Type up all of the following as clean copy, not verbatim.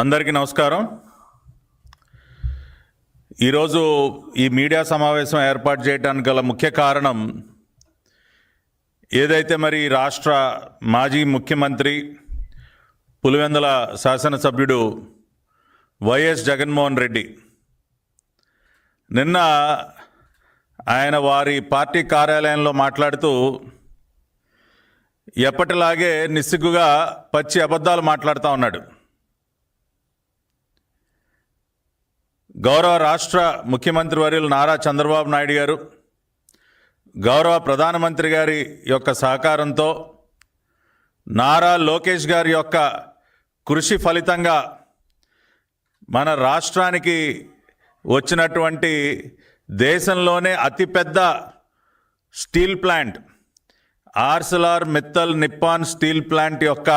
అందరికీ నమస్కారం. ఈరోజు ఈ మీడియా సమావేశం ఏర్పాటు చేయడానికి గల ముఖ్య కారణం ఏదైతే మరి రాష్ట్ర మాజీ ముఖ్యమంత్రి పులివెందుల శాసనసభ్యుడు వైఎస్ జగన్మోహన్ రెడ్డి నిన్న ఆయన వారి పార్టీ కార్యాలయంలో మాట్లాడుతూ ఎప్పటిలాగే నిస్సిగ్గుగా పచ్చి అబద్ధాలు మాట్లాడుతూ ఉన్నాడు. గౌరవ రాష్ట్ర ముఖ్యమంత్రి వర్యులు నారా చంద్రబాబు నాయుడు గారు, గౌరవ ప్రధానమంత్రి గారి యొక్క సహకారంతో, నారా లోకేష్ గారి యొక్క కృషి ఫలితంగా మన రాష్ట్రానికి వచ్చినటువంటి దేశంలోనే అతిపెద్ద steel plant Arcelor Mittal Nippon steel plant యొక్క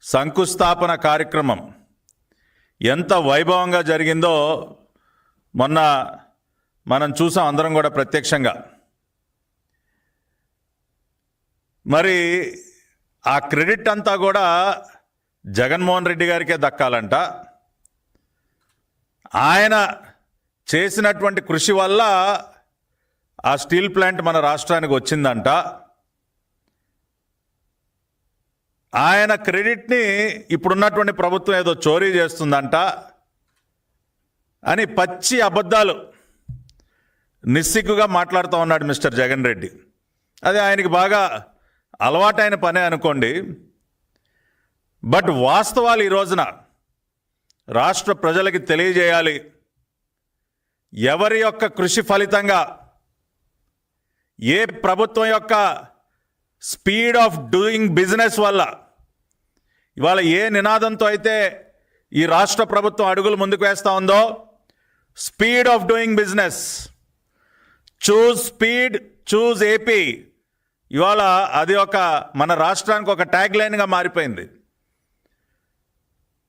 శంకుస్థాపన కార్యక్రమం ఎంత వైభవంగా జరిగిందో మొన్న మనం చూసాం అందరం కూడా ప్రత్యక్షంగా. మరి ఆ క్రెడిట్ అంతా కూడా జగన్మోహన్ రెడ్డి గారికే దక్కాలంట. ఆయన చేసినటువంటి కృషి వల్ల ఆ స్టీల్ ప్లాంట్ మన రాష్ట్రానికి వచ్చిందంట. ఆయన క్రెడిట్ని ఇప్పుడున్నటువంటి ప్రభుత్వం ఏదో చోరీ చేస్తుందంట అని పచ్చి అబద్ధాలు నిస్సిగ్గుగా మాట్లాడుతూ ఉన్నాడు మిస్టర్ జగన్ రెడ్డి. అది ఆయనకి బాగా అలవాటైన పనే అనుకోండి. బట్ వాస్తవాలు ఈ రోజున రాష్ట్ర ప్రజలకి తెలియజేయాలి. ఎవరి యొక్క కృషి ఫలితంగా, ఏ ప్రభుత్వం యొక్క స్పీడ్ ఆఫ్ డూయింగ్ బిజినెస్ వల్ల, ఇవాళ ఏ నినాదంతో అయితే ఈ రాష్ట్ర ప్రభుత్వం అడుగులు ముందుకు వేస్తూ ఉందో, speed of doing business, choose speed, choose AP, ఇవాళ అది ఒక మన రాష్ట్రానికి ఒక ట్యాగ్ లైన్గా మారిపోయింది.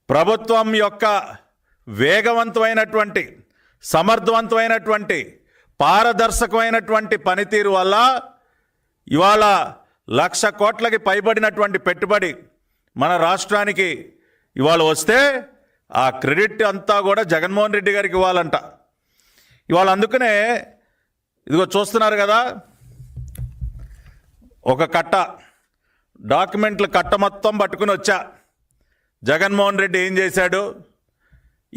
ప్రభుత్వం యొక్క వేగవంతమైనటువంటి, సమర్థవంతమైనటువంటి, పారదర్శకమైనటువంటి పనితీరు వల్ల ఇవాళ 1,00,000 కోట్లకి పైబడినటువంటి పెట్టుబడి మన రాష్ట్రానికి ఇవాళ వస్తే ఆ క్రెడిట్ అంతా కూడా జగన్మోహన్ రెడ్డి గారికి ఇవ్వాలంట. ఇవాళ అందుకనే ఇదిగో చూస్తున్నారు కదా, ఒక కట్ట డాక్యుమెంట్ల కట్ట మొత్తం పట్టుకుని వచ్చా. జగన్మోహన్ రెడ్డి ఏం చేశాడు,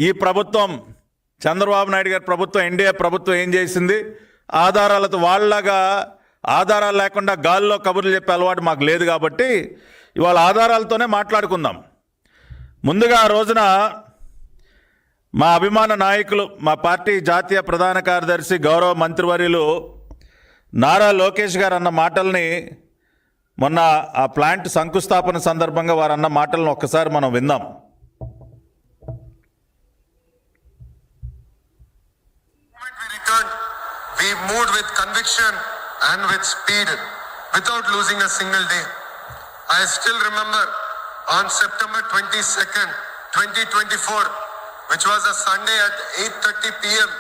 ఈ ప్రభుత్వం చంద్రబాబు నాయుడు గారి ప్రభుత్వం, ఎన్డీఏ ప్రభుత్వం ఏం చేసింది, ఆధారాలతో, వాళ్ళగా ఆధారాలు లేకుండా గాల్లో కబుర్లు చెప్పే అలవాటు మాకు లేదు కాబట్టి ఇవాళ ఆధారాలతోనే మాట్లాడుకుందాం. ముందుగా ఆ రోజున మా అభిమాన నాయకులు, మా పార్టీ జాతీయ ప్రధాన కార్యదర్శి గౌరవ మంత్రివర్యులు నారా లోకేష్ గారు అన్న మాటల్ని, మొన్న ఆ ప్లాంట్ శంకుస్థాపన సందర్భంగా వారు అన్న మాటలను ఒక్కసారి మనం విందాం. We moved with conviction and with speed without losing a single day. I still remember on September 22nd, 2024, which was a Sunday at 8:30 p.m.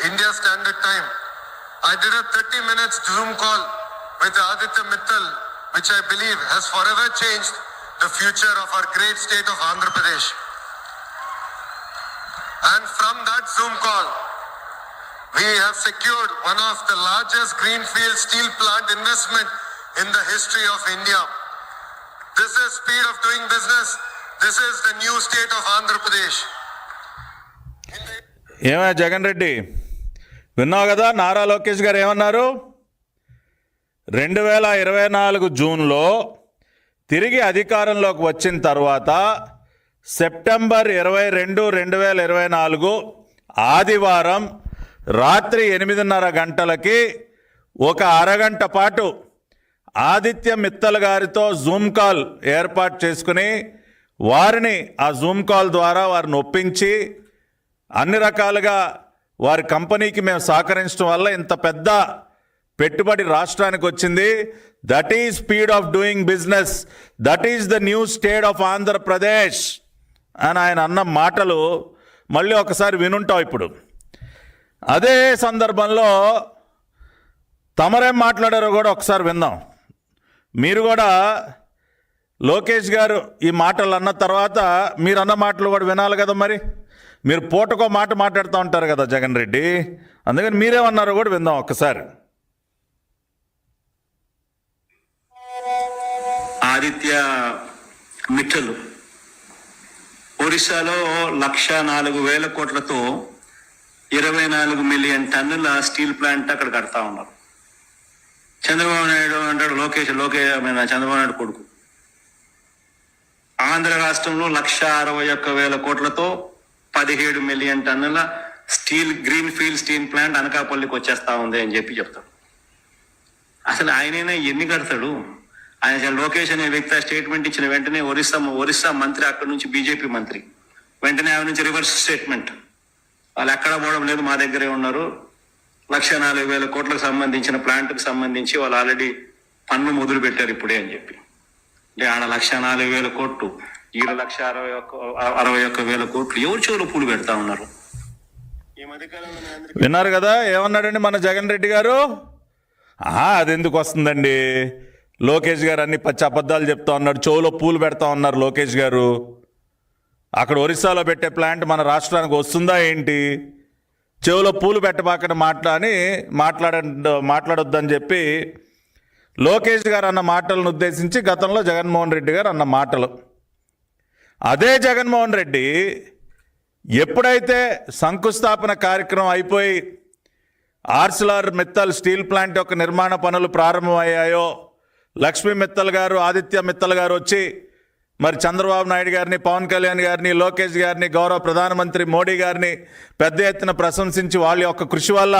India Standard Time, I did a 30 minutes Zoom call with Aditya Mittal, which I believe has forever changed the future of our great state of Andhra Pradesh. And from that Zoom call, we have secured one of the largest greenfield steel plant investment in the history of India. This is speed of doing business. This is the new state of Andhra Pradesh. ఏమయ్యా జగన్ రెడ్డి, విన్నావు కదా నారా లోకేష్ గారు ఏమన్నారు? 2024 జూన్లో తిరిగి అధికారంలోకి వచ్చిన తర్వాత సెప్టెంబర్ 22, 2024 ఆదివారం రాత్రి 8:30 గంటలకి ఒక అరగంట పాటు ఆదిత్య మిత్తల్ గారితో జూమ్ కాల్ ఏర్పాటు చేసుకుని వారిని ఆ జూమ్ కాల్ ద్వారా వారిని ఒప్పించి అన్ని రకాలుగా వారి కంపెనీకి మేము సహకరించడం వల్ల ఇంత పెద్ద పెట్టుబడి రాష్ట్రానికి వచ్చింది. That is speed of doing business, that is the new state of Andhra Pradesh అని ఆయన అన్న మాటలు మళ్ళీ ఒకసారి వినుంటావు. ఇప్పుడు అదే సందర్భంలో తమరేం మాట్లాడారో కూడా ఒకసారి విందాం. మీరు కూడా లోకేష్ గారు ఈ మాటలు అన్న తర్వాత మీరు అన్న మాటలు కూడా వినాలి కదా మరి. మీరు పూటకో మాట మాట్లాడుతూ ఉంటారు కదా జగన్ రెడ్డి, అందుకని మీరేమన్నారో కూడా విందాం ఒక్కసారి. ఆదిత్య మిట్టలు ఒరిస్సాలో 1,04,000 కోట్లతో 24 మిలియన్ టన్నుల స్టీల్ ప్లాంట్ అక్కడ కడతా ఉన్నారు. చంద్రబాబు నాయుడు అంటాడు చంద్రబాబు నాయుడు కొడుకు. ఆంధ్ర రాష్ట్రంలో 1,61,000 కోట్లతో 17 మిలియన్ టన్నుల గ్రీన్ ఫీల్డ్ స్టీల్ ప్లాంట్ అనకాపల్లికి వచ్చేస్తా ఉంది అని చెప్పి చెప్తాడు. అసలు ఆయనైనా ఎన్ని కడతాడు? ఆయన లోకేష్ అనే వ్యక్తి స్టేట్మెంట్ ఇచ్చిన వెంటనే ఒరిస్సా మంత్రి, అక్కడ నుంచి బీజేపీ మంత్రి, వెంటనే ఆయన నుంచి రివర్స్ స్టేట్మెంట్, వాళ్ళు ఎక్కడ పోవడం లేదు, మా దగ్గరే ఉన్నారు. 1,04,000 కోట్లకు సంబంధించిన ప్లాంట్కి సంబంధించి వాళ్ళు ఆల్రెడీ పన్ను మొదలు పెట్టారు ఇప్పుడే అని చెప్పి. అంటే ఆడ 1,04,000 కోట్లు, ఈడ 1,61,000 కోట్లు ఎవరు చెవులో పూలు పెడతా ఉన్నారు. ఈ మధ్యకాలంలో విన్నారు కదా ఏమన్నాడండి మన జగన్ రెడ్డి గారు? అది ఎందుకు వస్తుందండి? లోకేష్ గారు అన్ని పచ్చి అబద్ధాలు చెప్తా ఉన్నాడు, చెవులో పూలు పెడతా ఉన్నారు లోకేష్ గారు. అక్కడ ఒరిస్సాలో పెట్టే ప్లాంట్ మన రాష్ట్రానికి వస్తుందా ఏంటి? చెవులో పూలు పెట్టబాకని మాట్లాడొద్దని చెప్పి లోకేష్ గారు అన్న మాటలను ఉద్దేశించి గతంలో జగన్మోహన్ రెడ్డి గారు అన్న మాటలు. అదే జగన్మోహన్ రెడ్డి ఎప్పుడైతే శంకుస్థాపన కార్యక్రమం అయిపోయి ఆర్సిలార్ మిత్తల్ స్టీల్ ప్లాంట్ యొక్క నిర్మాణ పనులు ప్రారంభమయ్యాయో, లక్ష్మీ మిత్తల్ గారు, ఆదిత్య మిత్తల్ గారు వచ్చి మరి చంద్రబాబు నాయుడు గారిని, పవన్ కళ్యాణ్ గారిని, లోకేష్ గారిని, గౌరవ ప్రధానమంత్రి మోడీ గారిని పెద్ద ఎత్తున ప్రశంసించి వాళ్ళ యొక్క కృషి వల్ల,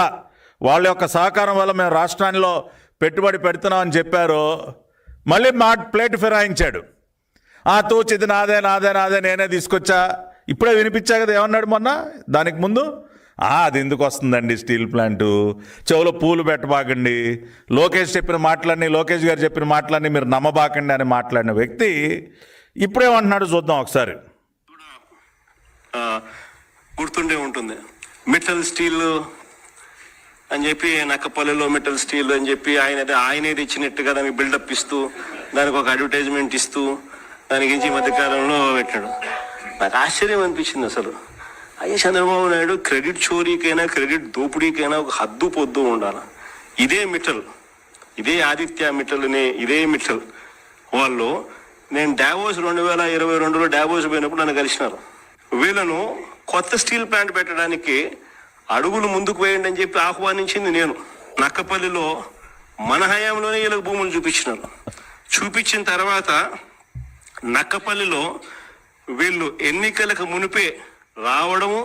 వాళ్ళ యొక్క సహకారం వల్ల మేము రాష్ట్రాల్లో పెట్టుబడి పెడుతున్నామని చెప్పారు. మళ్ళీ ప్లేట్ ఫిరాయించాడు. తూచి ఇది నాదే నేనే తీసుకొచ్చా. ఇప్పుడే వినిపించా కదా ఏమన్నాడు మొన్న, దానికి ముందు అది ఎందుకు వస్తుందండి స్టీల్ ప్లాంటు, చెవులో పూలు పెట్టబాకండి, లోకేష్ గారు చెప్పిన మాటలన్నీ మీరు నమ్మబాకండి అని మాట్లాడిన వ్యక్తి ఇప్పుడేమంటున్నాడు చూద్దాం ఒకసారి. గుర్తుండే ఉంటుంది, మిట్టల్ స్టీల్ అని చెప్పి, నక్కపల్లిలో మిట్టల్ స్టీల్ అని చెప్పి ఆయనేది ఇచ్చినట్టుగా దానికి బిల్డప్ ఇస్తూ, దానికి ఒక అడ్వర్టైజ్మెంట్ ఇస్తూ దానికి ఈ మధ్యకాలంలో పెట్టాడు. నాకు ఆశ్చర్యం అనిపించింది అసలు. అయ్యే చంద్రబాబు నాయుడు క్రెడిట్ చోరీకైనా క్రెడిట్ దోపిడీకైనా ఒక హద్దు పొద్దు ఉండాలి. ఇదే ఆదిత్య మిట్టల్ వాళ్ళు, నేను డావోస్ 2022లో డావోస్ పోయినప్పుడు నన్ను కలిసినారు. వీళ్ళను కొత్త స్టీల్ ప్లాంట్ పెట్టడానికి అడుగులు ముందుకు వేయండి అని చెప్పి ఆహ్వానించింది నేను. నక్కపల్లిలో మన హయాంలోనే వీళ్ళకి భూములు చూపించిన తర్వాత నక్కపల్లిలో వీళ్ళు ఎన్నికలకు మునిపే రావడము,